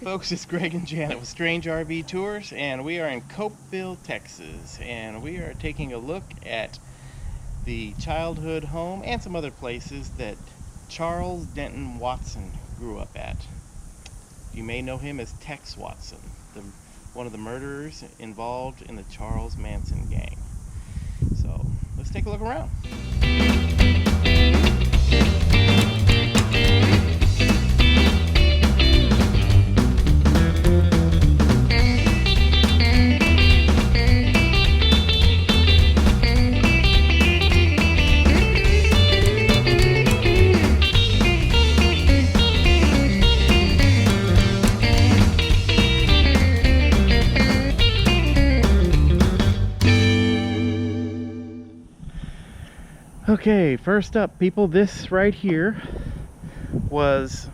Folks, it's Greg and Janet with Strange RV Tours, and we are in Copeville, Texas, and we are taking a look at the childhood home and some other places that Charles Denton Watson grew up at. You may know him as Tex Watson, one of the murderers involved in the Charles Manson gang. So let's take a look around. Okay, first up, people, this right here was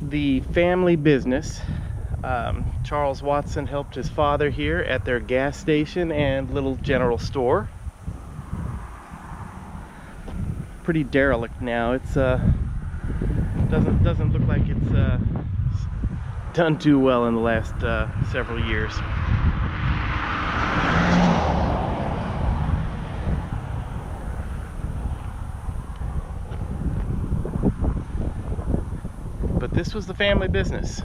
the family business. Charles Watson helped his father here at their gas station and little general store. Pretty derelict now. It's doesn't look like it's done too well in the last several years. But this was the family business.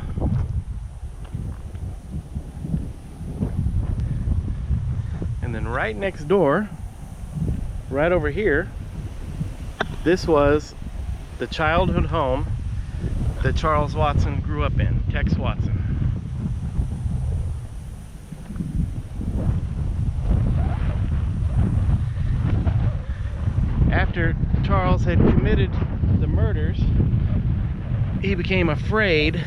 And then right next door, right over here, this was the childhood home that Charles Watson grew up in, Tex Watson. After Charles had committed the murders, he became afraid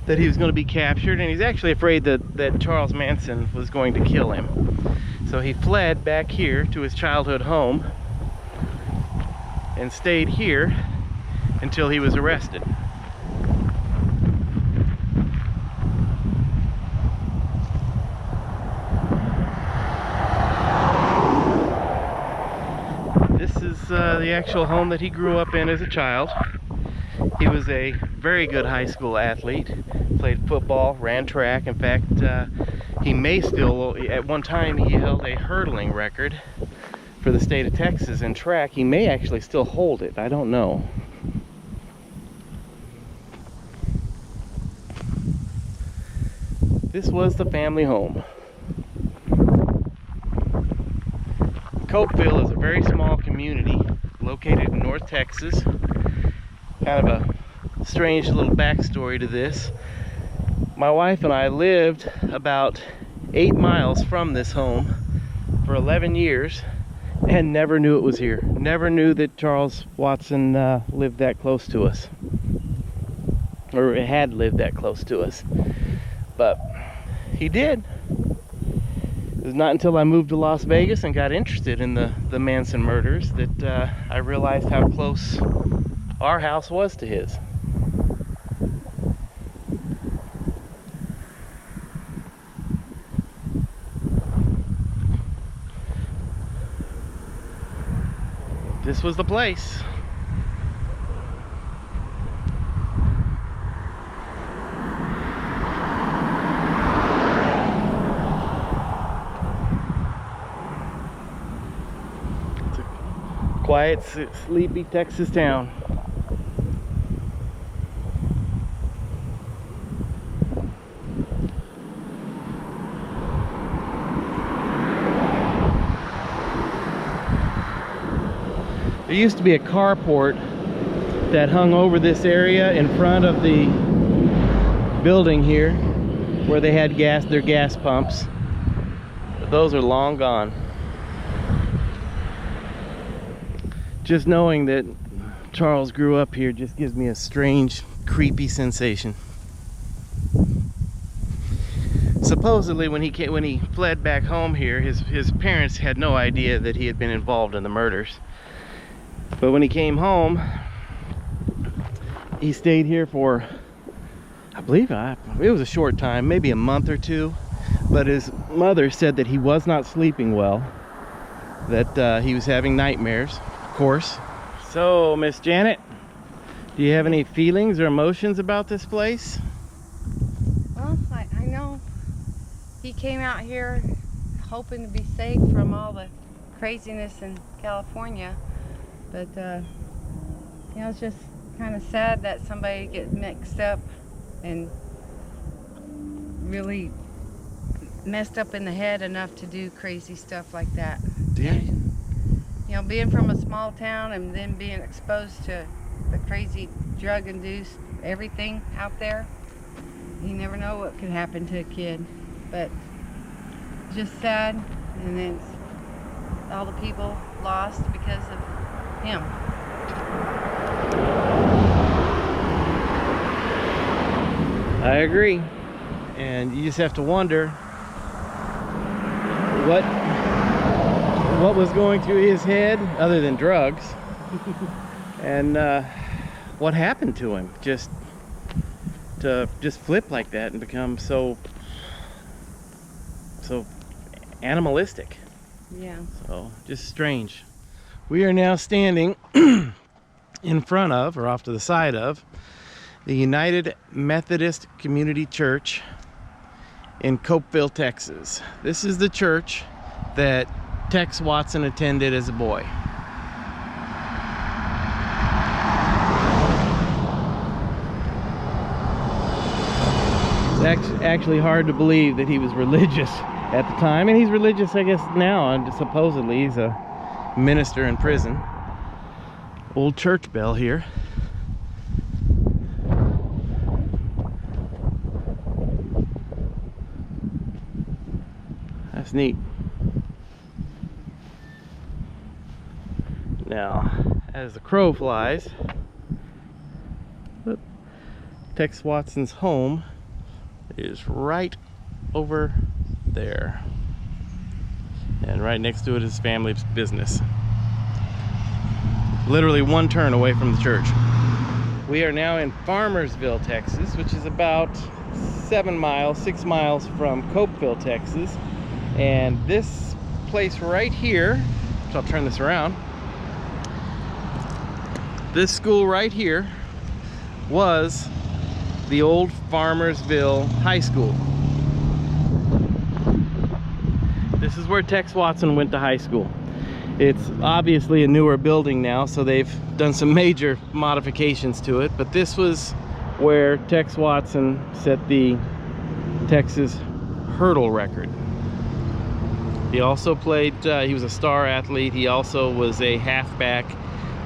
that he was going to be captured, and he's actually afraid that Charles Manson was going to kill him. So he fled back here to his childhood home and stayed here until he was arrested. This is the actual home that he grew up in as a child. He was a very good high school athlete, played football, ran track. In fact, he may still, at one time he held a hurdling record for the state of Texas in track. He may actually still hold it, I don't know. This was the family home. Copeville is a very small community located in North Texas. Kind of a strange little backstory to this. My wife and I lived about 8 miles from this home for 11 years and never knew it was here. Never knew that Charles Watson lived that close to us, or had lived that close to us. But he did. It was not until I moved to Las Vegas and got interested in the Manson murders that I realized how close our house was to his. This was the place. It's a quiet, sleepy Texas town. There used to be a carport that hung over this area in front of the building here where they had their gas pumps. But those are long gone. Just knowing that Charles grew up here just gives me a strange, creepy sensation. Supposedly when he fled back home here, his parents had no idea that he had been involved in the murders. But when he came home, he stayed here for, I believe it was a short time, maybe a month or two. But his mother said that he was not sleeping well, that he was having nightmares, of course. So, Miss Janet, do you have any feelings or emotions about this place? Well, I know he came out here hoping to be safe from all the craziness in California, but you know, it's just kind of sad that somebody gets mixed up and really messed up in the head enough to do crazy stuff like that. Yeah. And, you know, being from a small town and then being exposed to the crazy drug-induced everything out there, you never know what could happen to a kid. But just sad, and then all the people lost because of him. I agree. And you just have to wonder what was going through his head other than drugs, and what happened to him to flip like that and become so animalistic. Yeah. So just strange. We are now standing in front of, or off to the side of, the United Methodist Community Church in Copeville, Texas. This is the church that Tex Watson attended as a boy. It's actually hard to believe that he was religious at the time, and he's religious, I guess, now, and supposedly he's a minister in prison. Old church bell here. That's neat. Now, as the crow flies, Tex Watson's home is right over there. And right next to it is family business. Literally one turn away from the church. We are now in Farmersville, Texas, which is about 6 miles from Copeville, Texas. And this place right here, so I'll turn this around. This school right here was the old Farmersville High School. This is where Tex Watson went to high school. It's obviously a newer building now, so they've done some major modifications to it, but this was where Tex Watson set the Texas hurdle record. He also played, he was a star athlete. He also was a halfback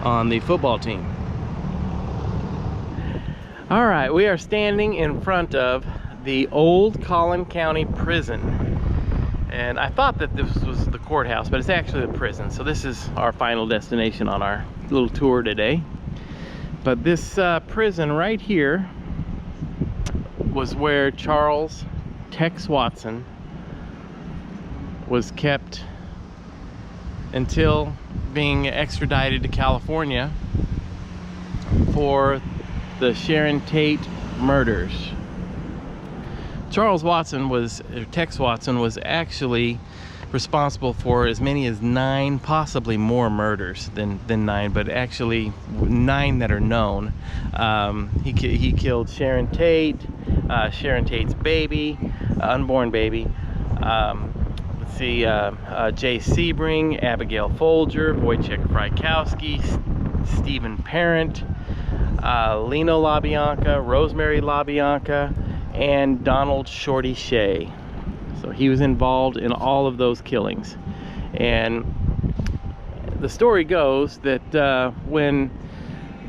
on the football team. All right, we are standing in front of the old Collin County Prison. And I thought that this was the courthouse, but it's actually the prison. So this is our final destination on our little tour today. But this prison right here was where Charles Tex Watson was kept until being extradited to California for the Sharon Tate murders. Tex Watson was actually responsible for as many as 9, possibly more murders than 9, but actually 9 that are known. He killed Sharon Tate, Sharon Tate's baby, unborn baby. Let's see, Jay Sebring, Abigail Folger, Wojciech Frykowski, Stephen Parent, Lino LaBianca, Rosemary LaBianca, and Donald Shorty Shea. So he was involved in all of those killings. And the story goes that when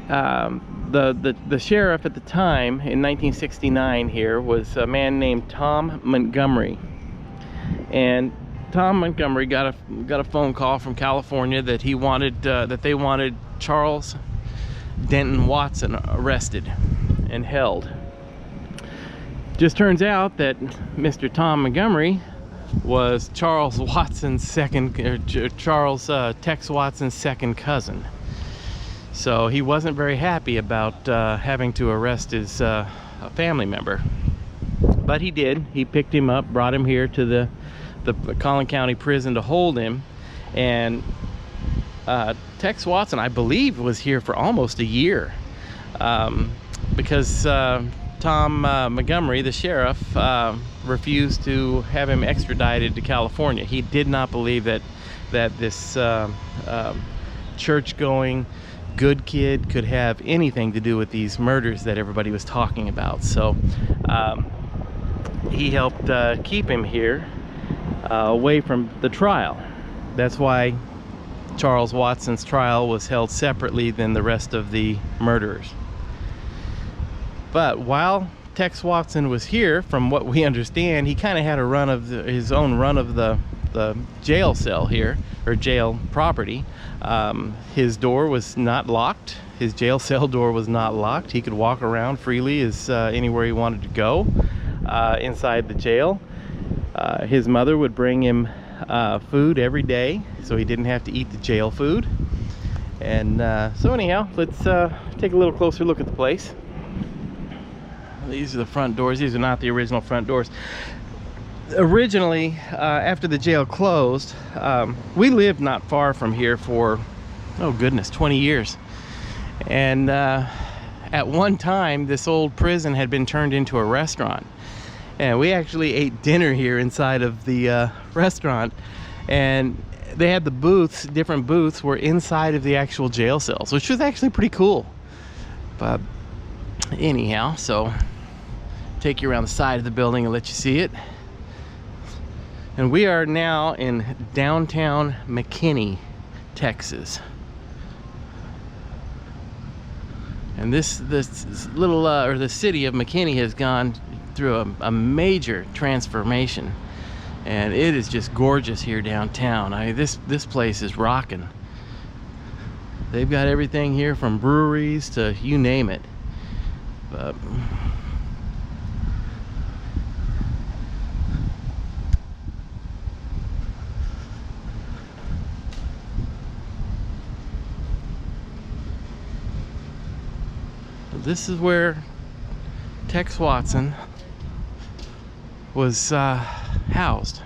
the sheriff at the time in 1969 here was a man named Tom Montgomery. And Tom Montgomery got a phone call from California that he wanted they wanted Charles Denton Watson arrested and held. Just turns out that Mr. Tom Montgomery was Charles Tex Watson's second cousin. So he wasn't very happy about having to arrest his family member. But he did. He picked him up, brought him here to the Collin County Prison to hold him. And Tex Watson, I believe, was here for almost a year. Because Tom Montgomery, the sheriff, refused to have him extradited to California. He did not believe that this church-going good kid could have anything to do with these murders that everybody was talking about. So he helped keep him here away from the trial. That's why Charles Watson's trial was held separately than the rest of the murderers. But while Tex Watson was here, from what we understand, he kind of had a run of his own run of the jail cell here, or jail property. His door was not locked. His jail cell door was not locked. He could walk around freely as anywhere he wanted to go inside the jail. His mother would bring him food every day, so he didn't have to eat the jail food. And so anyhow, let's take a little closer look at the place. These are the front doors. These are not the original front doors. Originally, after the jail closed, we lived not far from here for, oh goodness, 20 years. And at one time, this old prison had been turned into a restaurant. And we actually ate dinner here inside of the restaurant. And they had the booths, different booths were inside of the actual jail cells, which was actually pretty cool. But anyhow, so take you around the side of the building and let you see it. And we are now in downtown McKinney, Texas. And this little, or the city of McKinney has gone through a major transformation. And it is just gorgeous here downtown. I mean, this place is rocking. They've got everything here from breweries to you name it. But this is where Tex Watson was housed.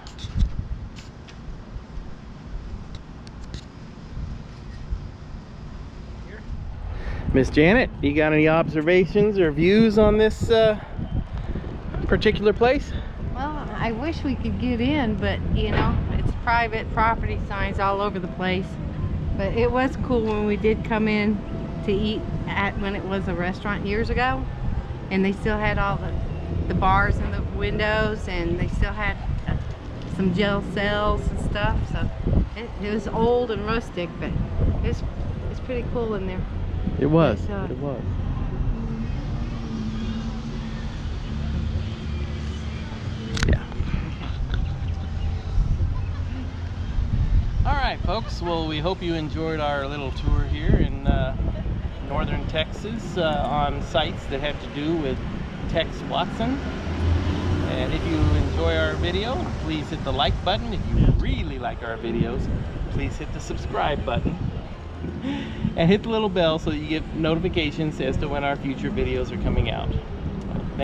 Miss Janet, you got any observations or views on this particular place? Well, I wish we could get in, but you know, it's private property signs all over the place. But it was cool when we did come in to eat at when it was a restaurant years ago, and they still had all the bars and the windows, and they still had some jail cells and stuff. So it was old and rustic, but it's pretty cool in there. It was. But, it was. Yeah. All right, folks. Well, we hope you enjoyed our little tour here in northern Texas on sites that have to do with Tex Watson. And if you enjoy our video, please hit the like button. If you really like our videos, please hit the subscribe button. And hit the little bell so that you get notifications as to when our future videos are coming out.